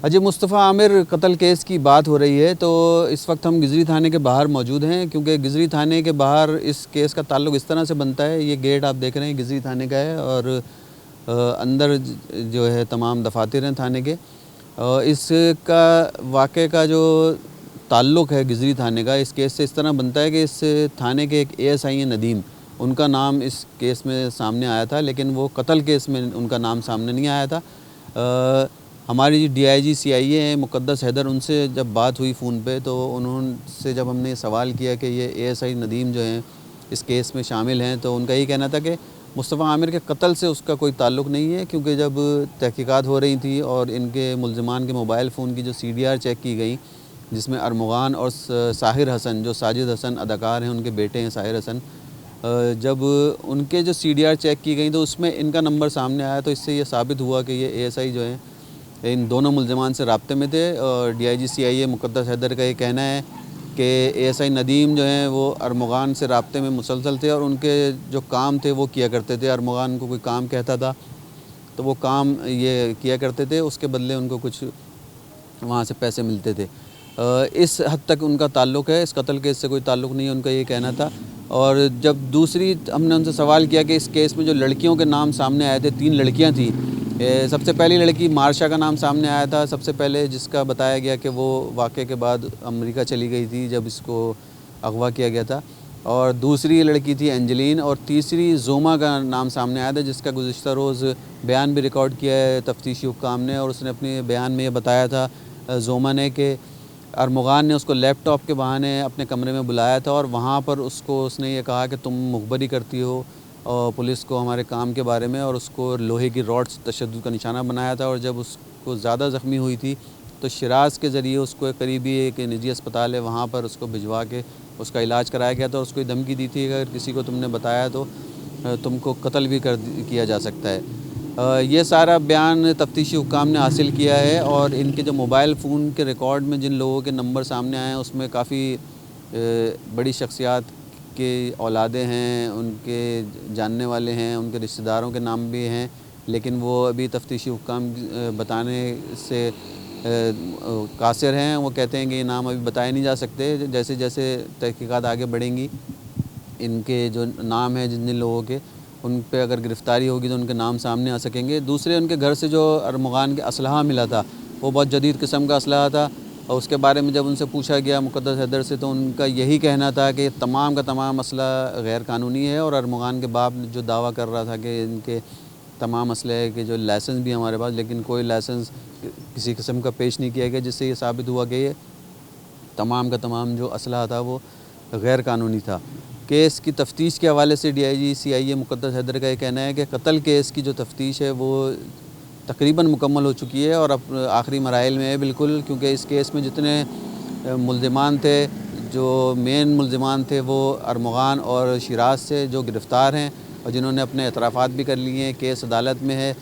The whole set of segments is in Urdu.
اجے مصطفیٰ عامر قتل کیس کی بات ہو رہی ہے تو اس وقت ہم گزری تھانے کے باہر موجود ہیں، کیونکہ گزری تھانے کے باہر اس کیس کا تعلق اس طرح سے بنتا ہے۔ یہ گیٹ آپ دیکھ رہے ہیں گزری تھانے کا ہے اور اندر جو ہے تمام دفاتر ہیں تھانے کے۔ اس کا واقعے کا جو تعلق ہے گزری تھانے کا اس کیس سے اس طرح بنتا ہے کہ اس تھانے کے ایک ASI ہیں ندیم، ان کا نام اس کیس میں سامنے آیا تھا، لیکن وہ قتل کیس میں ان کا نام سامنے نہیں آیا تھا۔ ہماری DIG CIA ہیں مقدس حیدر، ان سے جب بات ہوئی فون پہ تو انہوں سے جب ہم نے سوال کیا کہ یہ ASI ندیم جو ہیں اس کیس میں شامل ہیں، تو ان کا یہ کہنا تھا کہ مصطفیٰ عامر کے قتل سے اس کا کوئی تعلق نہیں ہے، کیونکہ جب تحقیقات ہو رہی تھی اور ان کے ملزمان کے موبائل فون کی جو CDR چیک کی گئی، جس میں ارمغان اور ساحر حسن جو ساجد حسن اداکار ہیں ان کے بیٹے ہیں ساحر حسن، جب ان کے جو CDR چیک کی گئی تو اس میں ان کا نمبر سامنے آیا، تو اس سے یہ ثابت ہوا کہ یہ ASI جو ہیں ان دونوں ملزمان سے رابطے میں تھے۔ اور DIG CIA مقدس حیدر کا یہ کہنا ہے کہ ASI ندیم جو ہیں وہ ارمغان سے رابطے میں مسلسل تھے اور ان کے جو کام تھے وہ کیا کرتے تھے۔ ارمغان کو کوئی کام کہتا تھا تو وہ کام یہ کیا کرتے تھے، اس کے بدلے ان کو کچھ وہاں سے پیسے ملتے تھے۔ اس حد تک ان کا تعلق ہے، اس قتل کیس سے کوئی تعلق نہیں ہے، ان کا یہ کہنا تھا۔ اور جب دوسری ہم نے ان سے سوال کیا کہ اس کیس میں جو لڑکیوں کے نام سامنے آئے تھے، 3 لڑکیاں تھیں، سب سے پہلی لڑکی مارشا کا نام سامنے آیا تھا سب سے پہلے، جس کا بتایا گیا کہ وہ واقعے کے بعد امریکہ چلی گئی تھی جب اس کو اغوا کیا گیا تھا، اور دوسری لڑکی تھی انجلین، اور تیسری زوما کا نام سامنے آیا تھا، جس کا گزشتہ روز بیان بھی ریکارڈ کیا ہے تفتیشی حکام نے، اور اس نے اپنے بیان میں یہ بتایا تھا زوما نے کہ ارمغان نے اس کو لیپ ٹاپ کے بہانے اپنے کمرے میں بلایا تھا اور وہاں پر اس نے یہ کہا کہ تم مخبری کرتی ہو اور پولیس کو ہمارے کام کے بارے میں، اور اس کو لوہے کی راڈ سے تشدد کا نشانہ بنایا تھا، اور جب اس کو زیادہ زخمی ہوئی تھی تو شراز کے ذریعے اس کو ایک قریبی ایک نجی اسپتال ہے وہاں پر اس کو بھجوا کے اس کا علاج کرایا گیا تھا، اور اس کو دھمکی دی تھی کہ اگر کسی کو تم نے بتایا تو تم کو قتل بھی کیا جا سکتا ہے۔ یہ سارا بیان تفتیشی حکام نے حاصل کیا ہے، اور ان کے جو موبائل فون کے ریکارڈ میں جن لوگوں کے نمبر سامنے آئے ہیں اس میں کافی بڑی شخصیات کے اولادیں ہیں، ان کے جاننے والے ہیں، ان کے رشتہ داروں کے نام بھی ہیں، لیکن وہ ابھی تفتیشی حکام بتانے سے قاصر ہیں۔ وہ کہتے ہیں کہ یہ نام ابھی بتائے نہیں جا سکتے، جیسے جیسے تحقیقات آگے بڑھیں گی ان کے جو نام ہیں جن لوگوں کے، ان پہ اگر گرفتاری ہوگی تو ان کے نام سامنے آ سکیں گے۔ دوسرے ان کے گھر سے جو ارمغان کے اسلحہ ملا تھا وہ بہت جدید قسم کا اسلحہ تھا، اور اس کے بارے میں جب ان سے پوچھا گیا مقدس حیدر سے تو ان کا یہی کہنا تھا کہ تمام کا تمام اسلحہ غیر قانونی ہے، اور ارمغان کے باپ جو دعویٰ کر رہا تھا کہ ان کے تمام اسلحے کے جو لائسنس بھی ہمارے پاس، لیکن کوئی لائسنس کسی قسم کا پیش نہیں کیا گیا، جس سے یہ ثابت ہوا کہ یہ تمام کا تمام جو اسلحہ تھا وہ غیر قانونی تھا۔ کیس کی تفتیش کے حوالے سے DIG CIA مقدس حیدر کا یہ کہنا ہے کہ قتل کیس کی جو تفتیش ہے وہ تقریباً مکمل ہو چکی ہے اور اب آخری مراحل میں ہے بالکل، کیونکہ اس کیس میں جتنے ملزمان تھے، جو مین ملزمان تھے وہ ارمغان اور شراز سے جو گرفتار ہیں اور جنہوں نے اپنے اعترافات بھی کر لیے ہیں، کیس عدالت میں ہے۔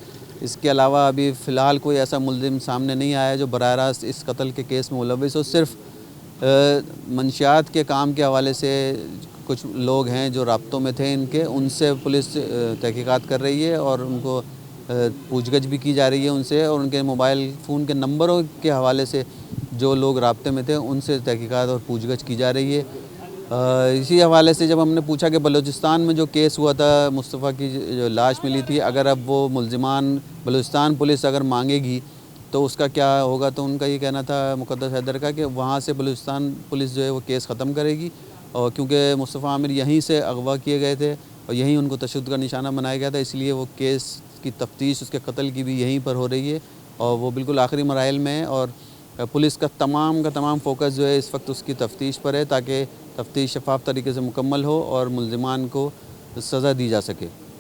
اس کے علاوہ ابھی فی الحال کوئی ایسا ملزم سامنے نہیں آیا جو براہ راست اس قتل کے کیس میں ملوث ہو۔ صرف منشیات کے کام کے حوالے سے کچھ لوگ ہیں جو رابطوں میں تھے ان کے، ان سے پولیس تحقیقات کر رہی ہے اور ان کو پوچھ گچھ بھی کی جا رہی ہے ان سے، اور ان کے موبائل فون کے نمبروں کے حوالے سے جو لوگ رابطے میں تھے ان سے تحقیقات اور پوچھ گچھ کی جا رہی ہے۔ اسی حوالے سے جب ہم نے پوچھا کہ بلوچستان میں جو کیس ہوا تھا، مصطفیٰ کی جو لاش ملی تھی، اگر اب وہ ملزمان بلوچستان پولیس اگر مانگے گی تو اس کا کیا ہوگا، تو ان کا یہ کہنا تھا مقدس حیدر کا کہ وہاں سے بلوچستان پولیس جو ہے وہ کیس ختم کرے گی، اور کیونکہ مصطفیٰ عامر یہیں سے اغوا کیے گئے تھے اور یہیں ان کو تشدد کا نشانہ بنایا گیا تھا، اس لیے وہ کیس کی تفتیش اس کے قتل کی بھی یہیں پر ہو رہی ہے اور وہ بالکل آخری مراحل میں ہے، اور پولیس کا تمام فوکس جو ہے اس وقت اس کی تفتیش پر ہے تاکہ تفتیش شفاف طریقے سے مکمل ہو اور ملزمان کو سزا دی جا سکے۔